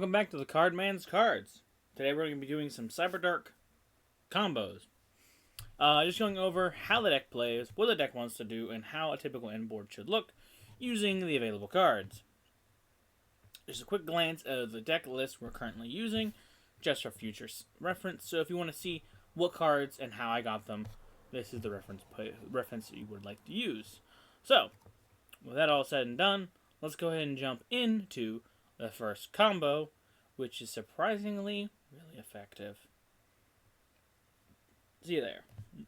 Welcome back to the Card Man's Cards. Today we're going to be doing some CyberDark combos. Just going over how the deck plays, what the deck wants to do, and how a typical end board should look using the available cards. Just a quick glance of the deck list we're currently using, just for future reference. So if you want to see what cards and how I got them, this is the reference that you would like to use. So, with that all said and done, let's go ahead and jump into the first combo, which is surprisingly really effective. See you there. Okay.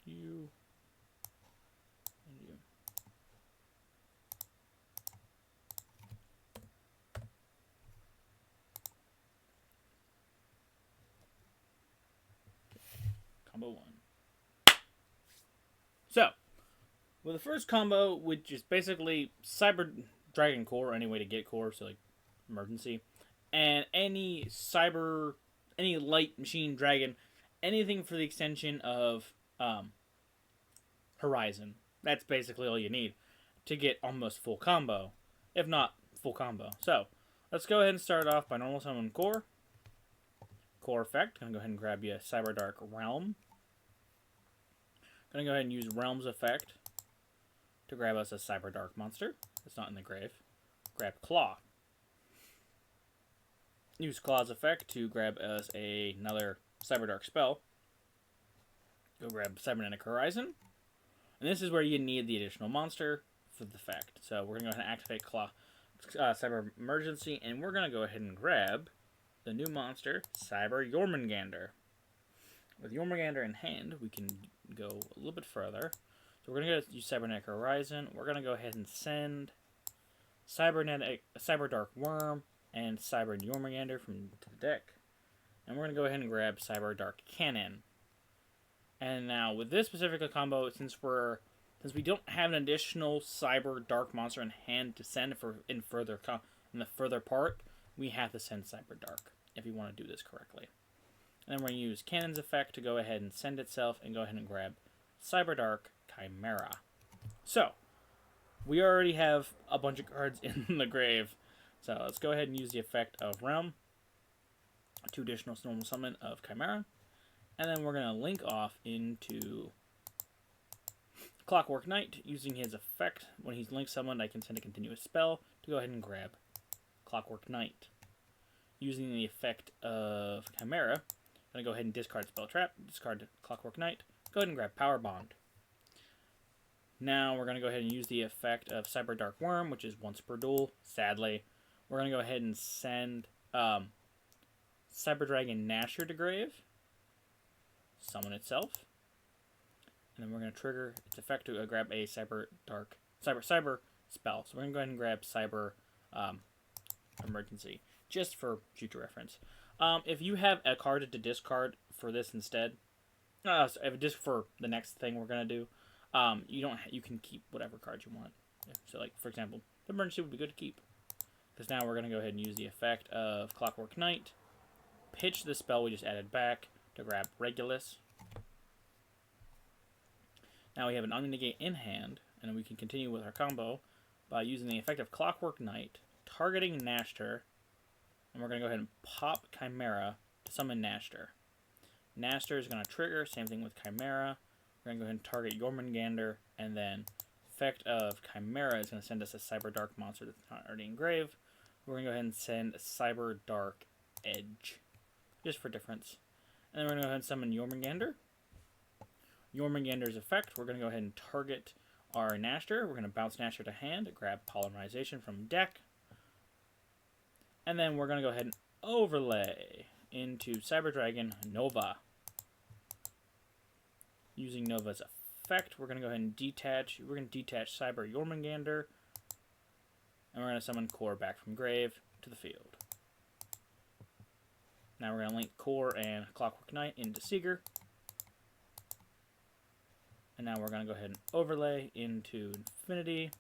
You and you. Combo 1. So, with the first combo, which is basically Cyber Dragon Core, any way to get core, so like emergency, and any light machine dragon, anything for the extension of Horizon. That's basically all you need to get almost full combo, if not full combo. So, let's go ahead and start off by normal summon core. Core effect. I'm gonna go ahead and grab you a CyberDark Realm. Gonna go ahead and use Realm's effect to grab us a CyberDark monster that's not in the grave. Grab Claw. Use Claw's effect to grab us another CyberDark spell. Go grab Cybernetic Horizon. And this is where you need the additional monster for the effect. So we're going to go ahead and activate Claw, Cyber Emergency, and we're going to go ahead and grab the new monster, Cyber Jormungandr. With Jormungandr in hand, we can go a little bit further. So we're going to use Cybernetic Horizon. We're going to go ahead and send CyberDark Wurm and Cyber Jormungandr from the deck. And we're going to go ahead and grab CyberDark Cannon. And now with this specific combo, since we don't have an additional CyberDark monster in hand to send in the further part, we have to send CyberDark if you want to do this correctly. And then we're going to use Cannon's effect to go ahead and send itself and go ahead and grab CyberDark Chimera. So, we already have a bunch of cards in the grave. So, let's go ahead and use the effect of Realm. 2 additional normal summon of Chimera. And then we're going to link off into Clockwork Knight. Using his effect, when he's link summoned, I can send a continuous spell to go ahead and grab Clockwork Knight. Using the effect of Chimera, I'm going to go ahead and discard Spell Trap, discard Clockwork Knight, go ahead and grab Power Bond. Now we're going to go ahead and use the effect of CyberDark Wurm, which is once per duel, sadly. We're going to go ahead and send Cyber Dragon Gnasher to grave, summon itself, and then we're going to trigger its effect to grab a Cyber spell. So we're going to go ahead and grab Cyber Emergency, just for future reference. If you have a card to discard for this instead, so I have a disc for the next thing we're going to do, you can keep whatever cards you want. So like, for example, the Emergency would be good to keep. Because now we're going to go ahead and use the effect of Clockwork Knight, pitch the spell we just added back to grab Regulus. Now we have an omni-negatie in hand, and we can continue with our combo by using the effect of Clockwork Knight, targeting Gnasher, and we're going to go ahead and pop Chimera to summon Gnasher. Gnasher is going to trigger, same thing with Chimera. We're going to go ahead and target Jormungandr, and then effect of Chimera is going to send us a CyberDark monster that's not already in grave. We're going to go ahead and send a CyberDark Edge, just for difference. And then we're going to go ahead and summon Jormungandr. Jormungandr's effect, we're going to go ahead and target our Gnasher. We're going to bounce Gnasher to hand, grab Polymerization from deck. And then we're going to go ahead and overlay into Cyber Dragon Nova. Using Nova's effect, we're going to go ahead and detach. We're going to detach Cyber Jormungandr. And we're going to summon Core back from grave to the field. Now we're going to link Core and Clockwork Knight into Seeger. And now we're going to go ahead and overlay into Infinity.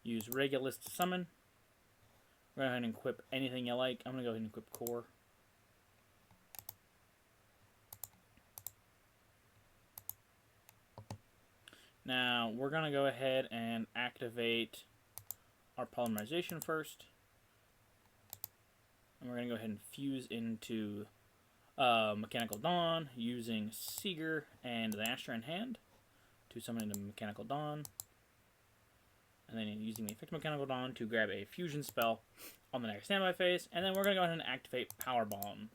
Use Regulus to summon. We're going to go ahead and equip anything you like. I'm going to go ahead and equip Core. Now, we're going to go ahead and activate our polymerization first. And we're going to go ahead and fuse into Mechanical Dawn using Seeger and the Astra in hand to summon into Mechanical Dawn. And then using the effect of Mechanical Dawn to grab a fusion spell on the next standby phase. And then we're going to go ahead and activate Power Bond.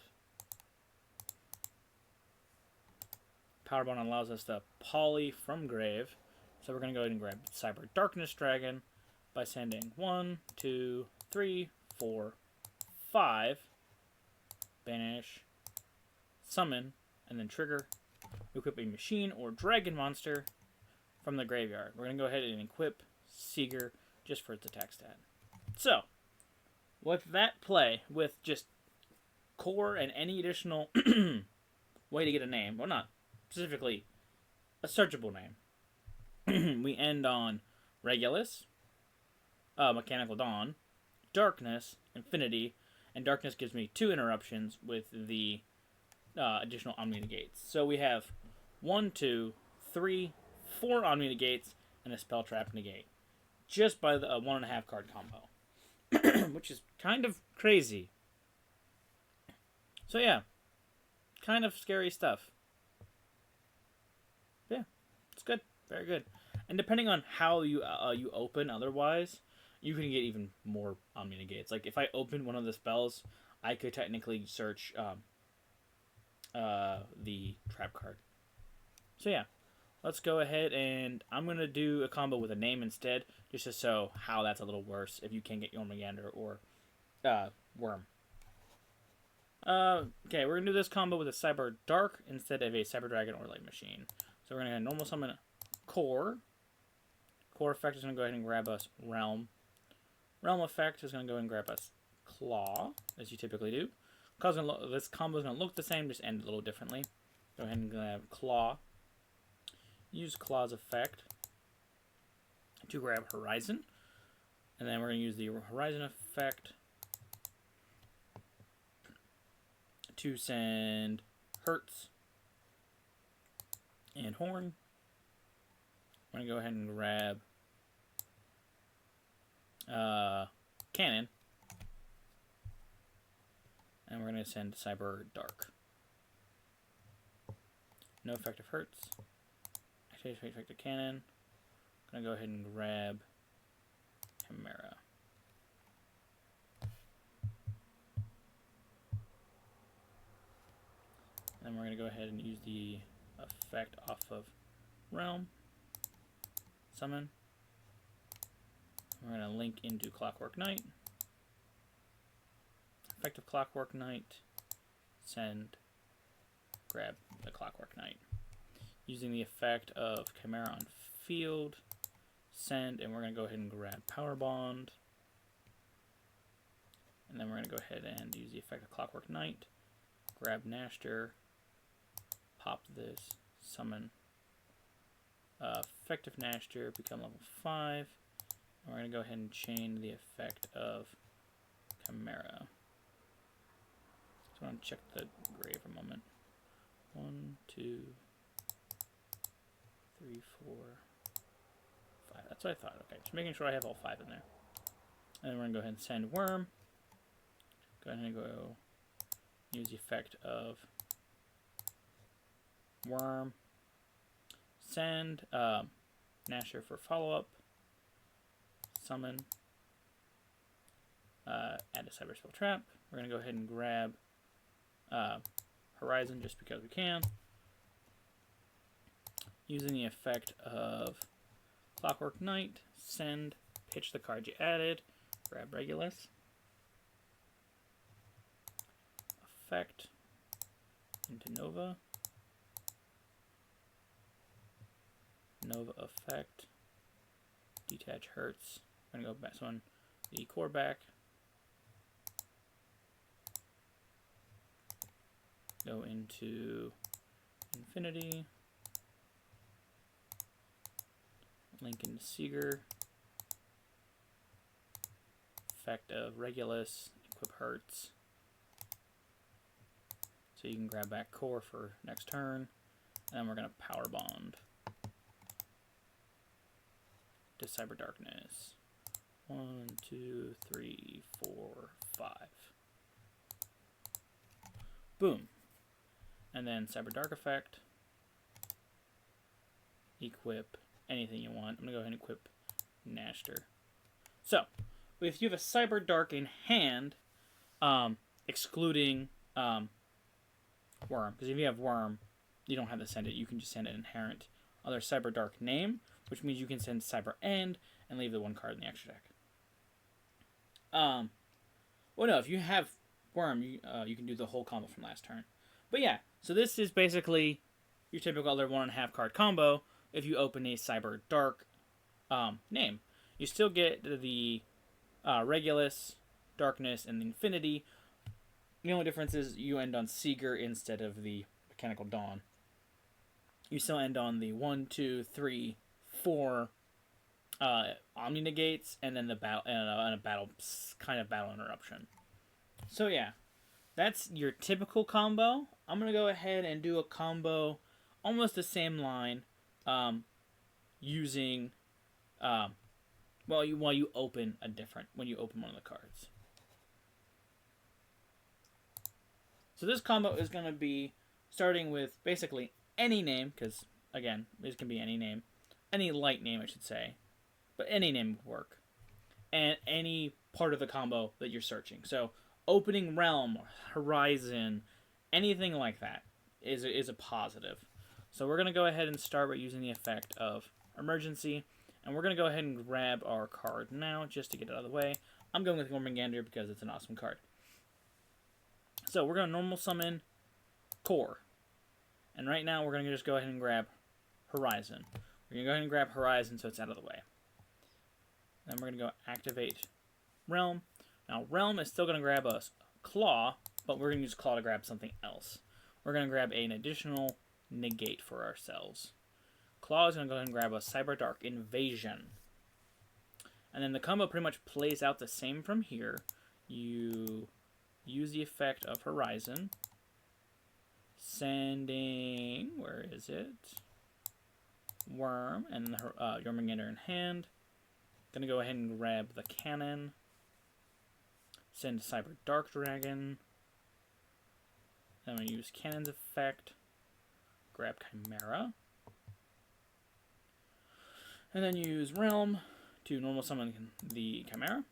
Power Bond allows us to poly from grave. So we're going to go ahead and grab Cyber Darkness Dragon by sending 1, 2, 3, 4, 5. Banish. Summon. And then trigger. Equip a machine or dragon monster from the graveyard. We're going to go ahead and equip Seeger just for its attack stat. So, with that play, with just core and any additional way to get a name, well, not specifically a searchable name, we end on Regulus, Mechanical Dawn, Darkness, Infinity, and Darkness gives me 2 interruptions with the additional omni-negates. So we have 1, 2, 3, 4 omni-negates and a spell trap negate. Just by the 1.5 card combo. Which is kind of crazy. So yeah. Kind of scary stuff. Yeah. It's good. Very good. And depending on how you open otherwise, you can get even more omni-negates. Like if I open one of the spells, I could technically search the trap card. So yeah. Let's go ahead and I'm going to do a combo with a name instead, just to show how that's a little worse if you can't get Jormungandr or Wurm. Okay, we're going to do this combo with a CyberDark instead of a Cyber Dragon or Light Machine. So we're going to normal summon Core. Core effect is going to go ahead and grab us Realm. Realm effect is going to go ahead and grab us Claw, as you typically do. This combo is going to look the same, just end a little differently. Go ahead and grab Claw. Use Claw's effect to grab Horizon. And then we're going to use the Horizon effect to send Hertz and Horn. I'm going to go ahead and grab Cannon. And we're going to send CyberDark. No effective Hertz. Effective Cannon. I'm going to go ahead and grab Chimera. And we're going to go ahead and use the effect off of Realm. Summon. We're going to link into Clockwork Knight. Effective Clockwork Knight. Send. Grab the Clockwork Knight. Using the effect of Chimera on field, send, and we're going to go ahead and grab Power Bond. And then we're going to go ahead and use the effect of Clockwork Knight, grab Nashter, pop this, summon. Effective Nashter, become level 5. And we're going to go ahead and chain the effect of Chimera. So I want to check the grave a moment. 1, 2, 3, 4, 5. That's what I thought. Okay, just making sure I have all 5 in there. And then we're going to go ahead and send Wurm. Go ahead and go use the effect of Wurm. Send Nasher for follow-up. Summon. Add a Cyber Spell Trap. We're going to go ahead and grab Horizon just because we can. Using the effect of Clockwork Knight, send, pitch the card you added, grab Regulus. Effect into Nova. Nova effect. Detach Hertz. We're going to go back one the core back. Go into Infinity. Link into Seeger. Effect of Regulus. Equip Hertz. So you can grab back core for next turn. And then we're going to Power Bond. to Cyber Darkness. 1, 2, 3, 4, 5. Boom. And then Cyber Dark effect. Equip anything you want. I'm going to go ahead and equip Nashter. So, if you have a Cyber Dark in hand, excluding wurm, because if you have wurm, you don't have to send it. You can just send an inherent other Cyber Dark name, which means you can send Cyber End and leave the one card in the extra deck. Well, no, if you have wurm, you can do the whole combo from last turn. But yeah, so this is basically your typical other 1.5 card combo. If you open a Cyber Dark name, you still get the Regulus, Darkness, and the Infinity. The only difference is you end on Seeger instead of the Mechanical Dawn. You still end on the 1, 2, 3, 4 omni-negates, and then the battle and a battle interruption. So yeah, that's your typical combo. I'm gonna go ahead and do a combo almost the same line, using while you open when you open one of the cards. So this combo is gonna be starting with basically any name, because again, this can be any name, any light name I should say, but any name would work, and any part of the combo that you're searching. So opening realm, horizon, anything like that is a positive. So we're gonna go ahead and start by using the effect of emergency, and we're gonna go ahead and grab our card now just to get it out of the way. I'm going with Jormungandr because it's an awesome card. So we're gonna normal summon Core. And right now, we're going to just go ahead and grab Horizon. We're going to go ahead and grab Horizon so it's out of the way. Then we're going to go activate Realm. Now, Realm is still going to grab us Claw, but we're going to use Claw to grab something else. We're going to grab an additional negate for ourselves. Claw is going to go ahead and grab a Cyber Dark Invasion. And then the combo pretty much plays out the same from here. You use the effect of Horizon. Sending, where is it? Wurm and Jormungandr in hand. Gonna go ahead and grab the cannon. Send Cyber Dark Dragon. Then I'm gonna use Cannon's effect. Grab Chimera. And then use Realm to normal summon the Chimera.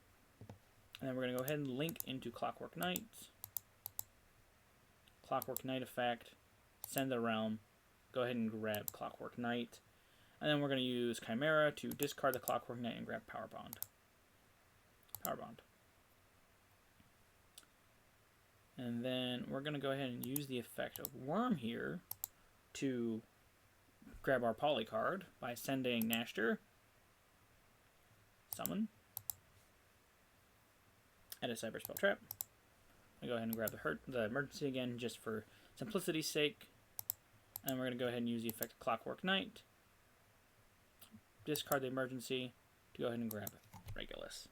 And then we're gonna go ahead and link into Clockwork Knight. Clockwork Knight effect, send the Realm, go ahead and grab Clockwork Knight, and then we're going to use Chimera to discard the Clockwork Knight and grab Power Bond. Power Bond. And then we're going to go ahead and use the effect of Wurm here to grab our Poly card by sending Nashter, summon, and a Cyber Spell Trap. I'm going to go ahead and grab the emergency again, just for simplicity's sake. And we're going to go ahead and use the effect of Clockwork Knight. Discard the emergency to go ahead and grab Regulus.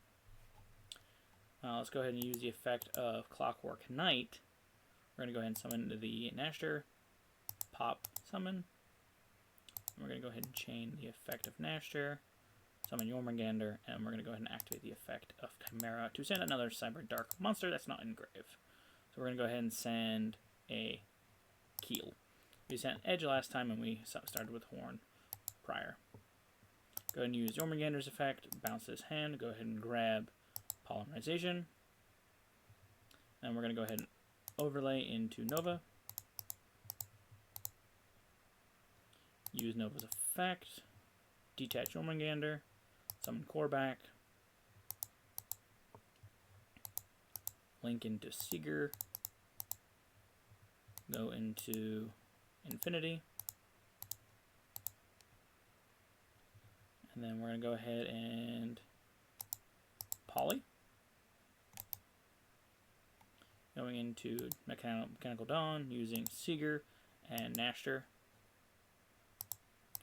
Let's go ahead and use the effect of Clockwork Knight. We're going to go ahead and summon the Nashter. Pop, summon. And we're going to go ahead and chain the effect of Nashter. Summon Jormungandr, and we're going to go ahead and activate the effect of Chimera to send another Cyber Dark monster that's not engraved. So we're going to go ahead and send a Keel. We sent Edge last time, and we started with Horn prior. Go ahead and use Jormungandr's effect, bounce this hand, go ahead and grab Polymerization. And we're going to go ahead and overlay into Nova. Use Nova's effect, detach Jormungandr. Summon Core back. Link into Seeger. Go into Infinity. And then we're going to go ahead and Poly. Going into Mechanical Dawn using Seeger and Nashter.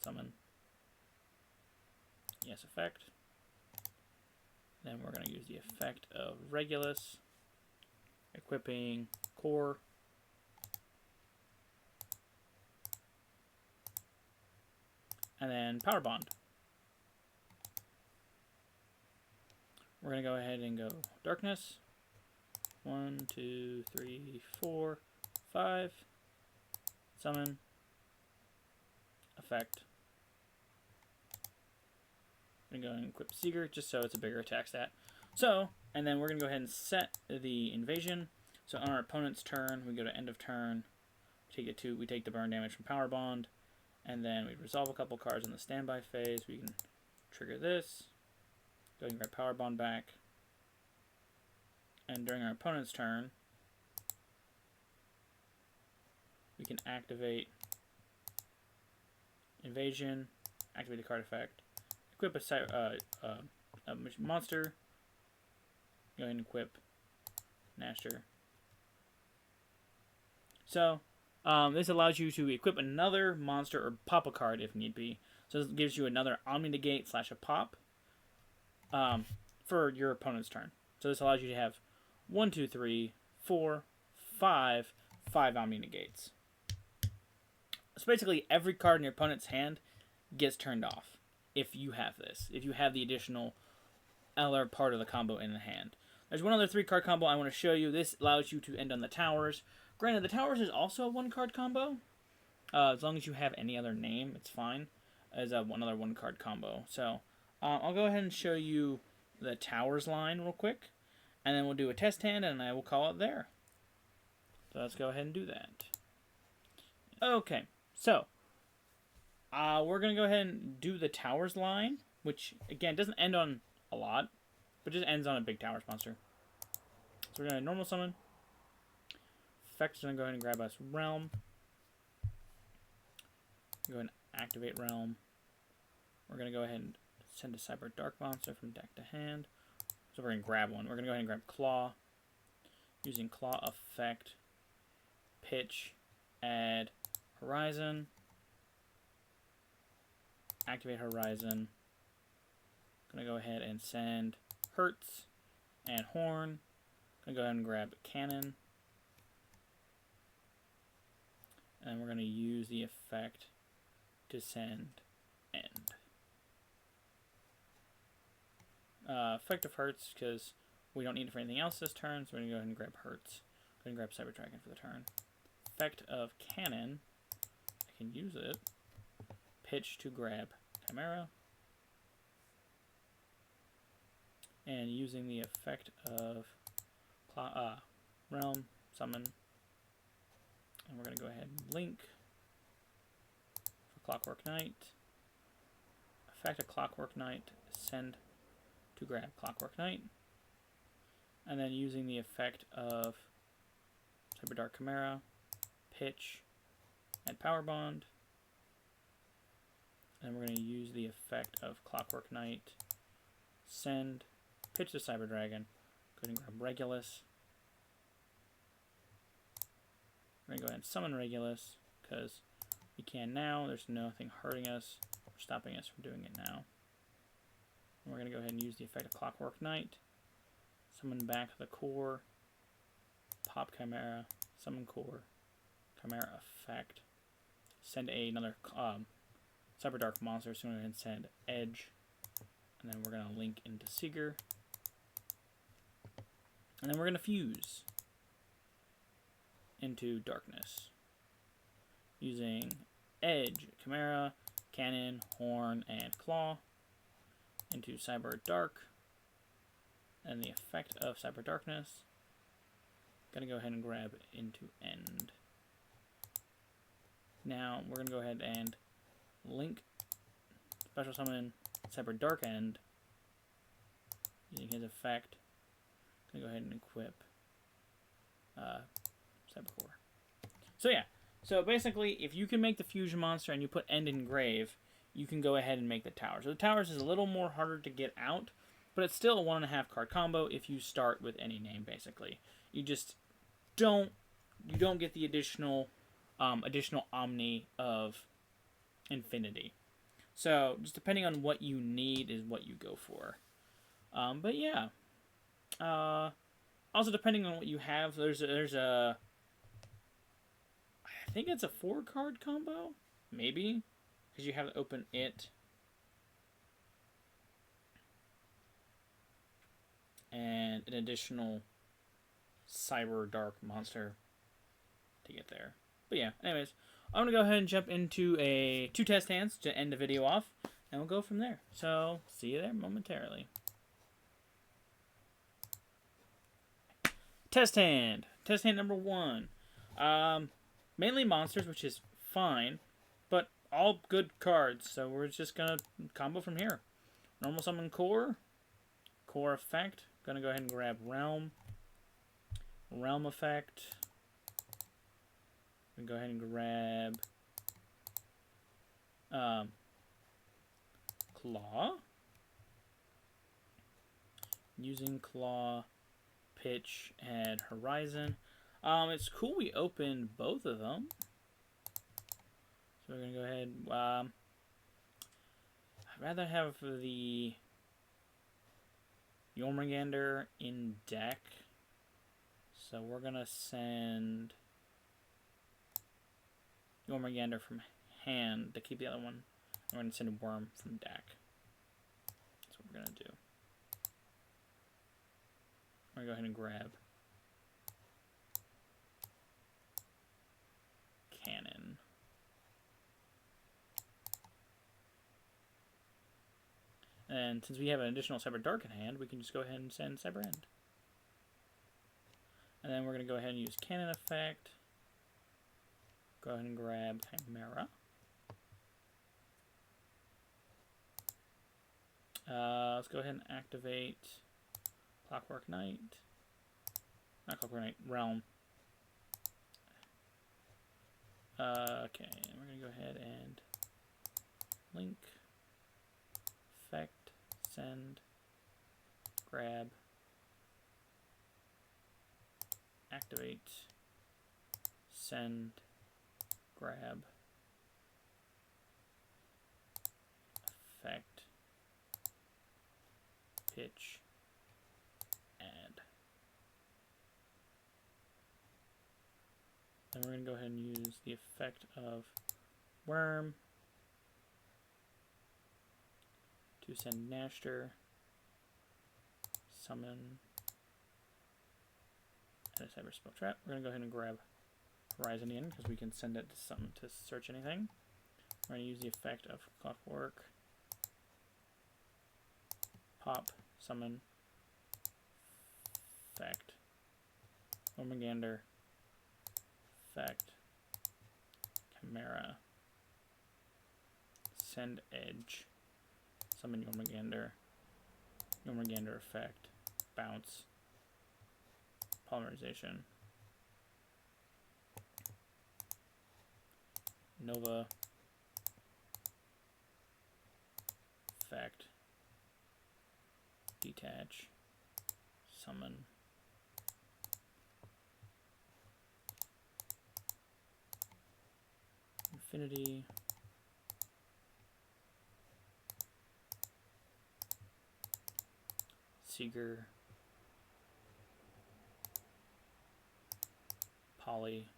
Summon. Yes, effect. Then we're going to use the effect of Regulus, equipping Core, and then Power Bond. we're going to go ahead and go darkness. 1, 2, 3, 4, 5. Summon. Effect. I'm going to go and equip Seeger just so it's a bigger attack stat. So, and then we're going to go ahead and set the invasion. So on our opponent's turn, we go to end of turn. We take the burn damage from Power Bond. And then we resolve a couple cards in the standby phase. We can trigger this. Go ahead and grab Power Bond back. And during our opponent's turn, we can activate Invasion, activate a card effect, equip a monster, go ahead and equip Nashter. So, this allows you to equip another monster or pop a card if need be. So this gives you another omni-negate / a pop for your opponent's turn. So this allows you to have 1, 2, 3, 4, 5 omni-negates. So basically every card in your opponent's hand gets turned off if you have this. If you have the additional other part of the combo in the hand. There's one other 3-card combo I want to show you. This allows you to end on the towers. Granted, the towers is also a 1-card combo. As long as you have any other name, it's fine. As another 1-card combo. So, I'll go ahead and show you the towers line real quick. And then we'll do a test hand, and I will call it there. So let's go ahead and do that. Okay, so we're going to go ahead and do the towers line, which, again, doesn't end on a lot, but just ends on a big towers monster. So we're going to normal summon. Effect is going to go ahead and grab us Realm. Go ahead and activate Realm. We're going to go ahead and send a CyberDark monster from deck to hand. So we're going to grab one. We're going to go ahead and grab Claw. Using Claw effect, pitch, add Horizon. Activate Horizon. Going to go ahead and send Hertz and Horn. Going to go ahead and grab Cannon. And we're going to use the effect to send End. Effective Hertz, because we don't need it for anything else this turn, so we're going to go ahead and grab Hertz. Go ahead and grab Cyber Dragon for the turn. Effect of Cannon, I can use it. Pitch to grab Chimera. And using the effect of Realm, Summon. And we're going to go ahead and link for Clockwork Knight. Effect of Clockwork Knight, send to grab Clockwork Knight. And then using the effect of CyberDark Chimera, pitch, add Power Bond. And we're going to use the effect of Clockwork Knight, send, pitch to Cyber Dragon, go ahead and grab Regulus. We're going to go ahead and summon Regulus, because we can now. There's nothing hurting us or stopping us from doing it now. And we're going to go ahead and use the effect of Clockwork Knight, summon back the core, pop Chimera, summon core, Chimera effect, send another CyberDark monster, so we're going to send Edge, and then we're going to link into Seeger, and then we're going to fuse into Darkness using Edge, Chimera, Cannon, Horn, and Claw into CyberDark, and the effect of CyberDarkness. Gonna go ahead and grab into End. Now we're gonna go ahead and link special summon CyberDark End using his effect. Gonna go ahead and equip Cybercore. So yeah, so basically if you can make the fusion monster and you put End in grave, you can go ahead and make the towers. So the towers is a little more harder to get out, but it's still a 1.5 card combo if you start with any name basically. You just don't get the additional Omni of Infinity. So just depending on what you need is what you go for. But yeah. Also depending on what you have, there's a I think it's a 4-card combo, maybe, because you have to open it. and an additional CyberDark monster to get there. But yeah, anyways, I'm going to go ahead and jump into 2 test hands to end the video off, and we'll go from there. So, see you there momentarily. Test hand. Test hand number 1. Mainly monsters, which is fine, but all good cards, so we're just going to combo from here. Normal summon core. Core effect. Going to go ahead and grab realm. Realm effect. We go ahead and grab claw. Using claw, pitch, and horizon. It's cool we opened both of them. So we're gonna go ahead. I'd rather have the Jormungandr in deck. So we're gonna send Jormungandr from hand to keep the other one. We're gonna send wurm from deck. That's what we're gonna do. I'm gonna go ahead and grab cannon. And since we have an additional CyberDark in hand, we can just go ahead and send CyberEnd. And then we're going to go ahead and use cannon effect. Go ahead and grab Chimera. Let's go ahead and activate Clockwork Knight. Not Clockwork Knight, Realm. Okay, we're going to go ahead and link, effect, send, grab, activate, send, grab, effect, pitch, add. Then we're going to go ahead and use the effect of wurm to send Nashter, summon, and a Cyber Spell Trap. We're going to go ahead and grab Horizon in because we can send it to something to search anything. We're going to use the effect of Clockwork, pop, summon, effect, Jormungandr, effect, Chimera, send edge, summon Jormungandr, Jormungandr effect, bounce, polymerization, Nova, effect, detach, summon, infinity, Seeger, Poly,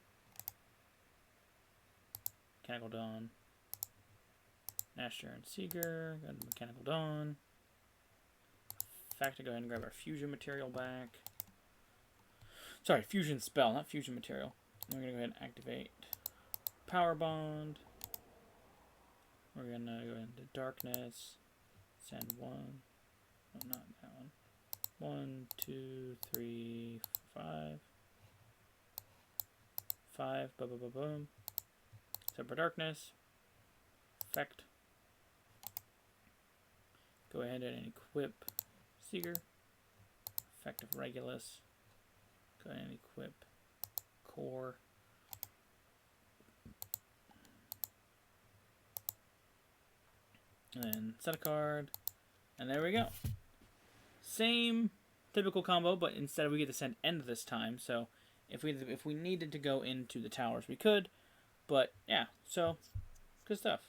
Mechanical Dawn, Nashter and Seeger, go to Mechanical Dawn. Fact to go ahead and grab our fusion material back. Sorry, fusion spell, not fusion material. We're going to go ahead and activate Power Bond. We're going to go into Darkness, send 1. Oh, not that one. 1, 2, 3, 4, 5. 5, boom, boom, boom, boom. Cyber Darkness. Effect. Go ahead and equip Seeger. Effect of Regulus. Go ahead and equip Core. And then set a card. And there we go. Same typical combo, but instead we get to send end this time. So if we needed to go into the towers, we could. But yeah, so good stuff.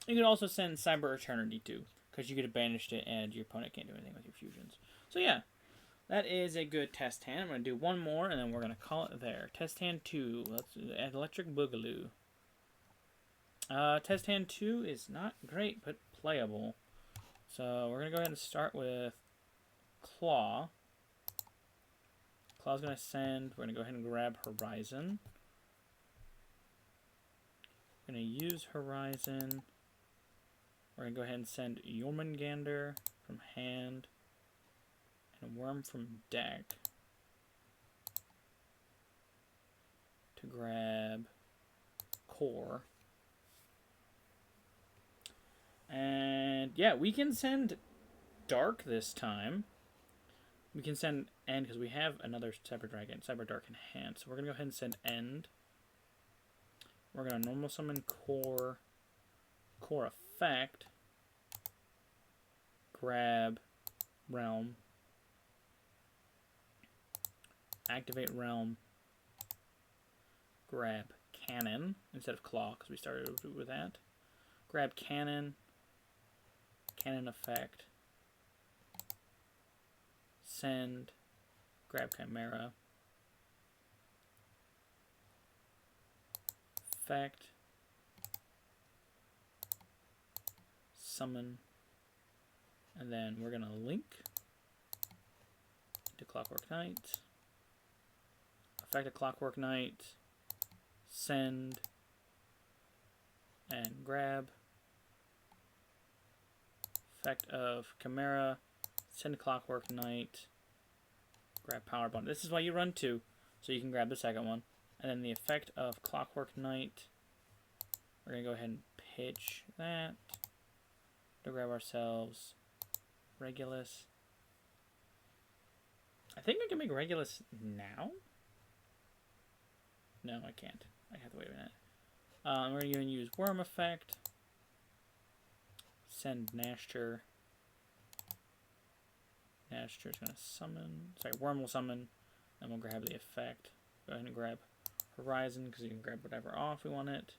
You could also send Cyber Eternity too, because you could have banished it and your opponent can't do anything with your fusions. So yeah, that is a good test hand. I'm going to do one more and then we're going to call it there. Test hand 2. Let's do Electric Boogaloo. Test hand 2 is not great, but playable. So we're going to go ahead and start with Claw. Claw's going to send. We're going to go ahead and grab Horizon. We're going to use Horizon. We're going to go ahead and send Jormungandr from hand. And Wurm from deck. To grab Core. And yeah, we can send Dark this time. We can send End because we have another CyberDark in hand. So we're going to go ahead and send End. We're going to normal summon Core Effect. Grab Realm. Activate Realm. Grab Cannon instead of Claw because we started with that. Grab Cannon. Cannon Effect. Send. Grab Chimera. Effect. Summon. And then we're going to link to Clockwork Knight. Effect of Clockwork Knight. Send. And grab. Effect of Chimera. Send Clockwork Knight. Grab Power Bond. This is why you run 2, so you can grab the second one. And then the effect of Clockwork Knight. We're going to go ahead and pitch that to grab ourselves Regulus. I think I can make Regulus now. No, I can't. I have to wait a minute. We're going to use Wurm Effect. Send Nashter. Nashter's going to summon. Sorry, Wurm will summon. And we'll grab the effect. Go ahead and grab Horizon because you can grab whatever off we want it.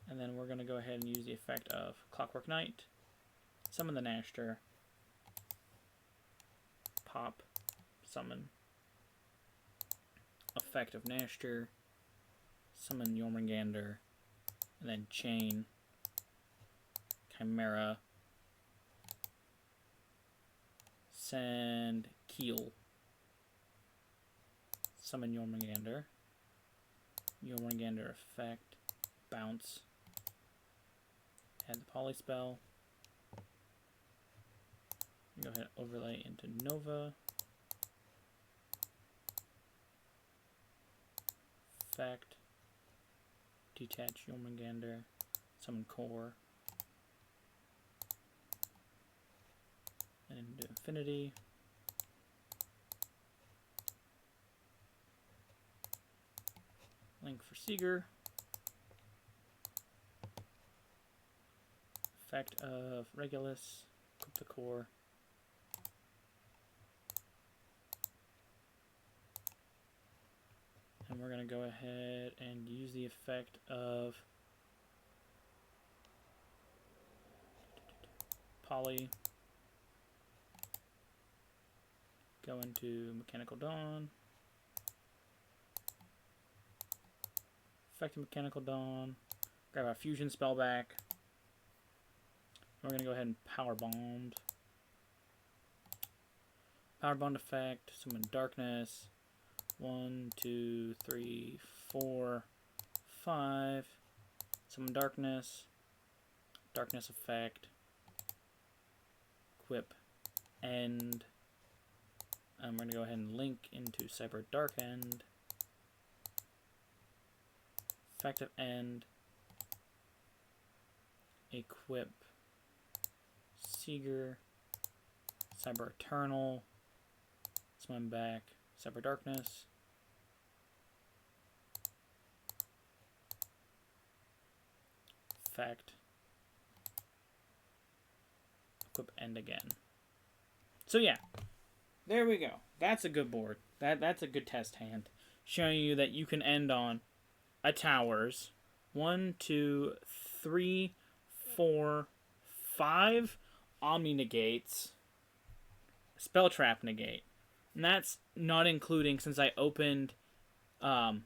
And then we're going to go ahead and use the effect of Clockwork Knight. Summon the Nashter. Pop. Summon. Effect of Nashter. Summon Jormungandr. And then chain. Chimera. Send Keel. Summon Jormungandr. Jormungandr effect. Bounce. Add the Poly spell. Go ahead and overlay into Nova. Effect. Detach Jormungandr. Summon Core. And into Infinity. Link for Seeger. Effect of Regulus. Equip the Core. And we're going to go ahead and use the effect of Poly. Go into Mechanical Dawn. Effect of Mechanical Dawn. Grab our fusion spell back. We're going to go ahead and Power Bond. Power Bond effect. Summon Darkness. 1, 2, 3, 4, 5. Summon Darkness. Darkness effect. Equip. End. And we're going to go ahead and link into CyberDark End. Effective End. Equip. Seeger. Cyber Eternal. Swim back. Cyber Darkness. Effect. Equip End again. So yeah. There we go. That's a good board. That's a good test hand. Showing you that you can end on a towers. 1, 2, 3, 4, 5 omni-negates. Spell trap negate. And that's not including, since I opened Power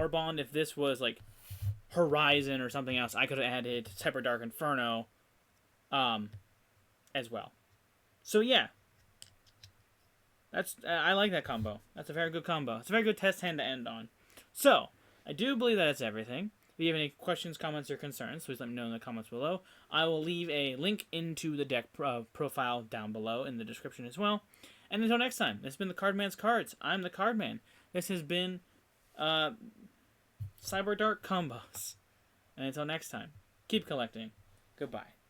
Bond, if this was like Horizon or something else, I could have added CyberDark Inferno as well. So yeah, I like that combo. That's a very good combo. It's a very good test hand to end on. So, I do believe that it's everything. If you have any questions, comments, or concerns, please let me know in the comments below. I will leave a link into the deck profile down below in the description as well. And until next time, this has been the Cardman's Cards. I'm the Cardman. This has been CyberDark Combos. And until next time, keep collecting. Goodbye.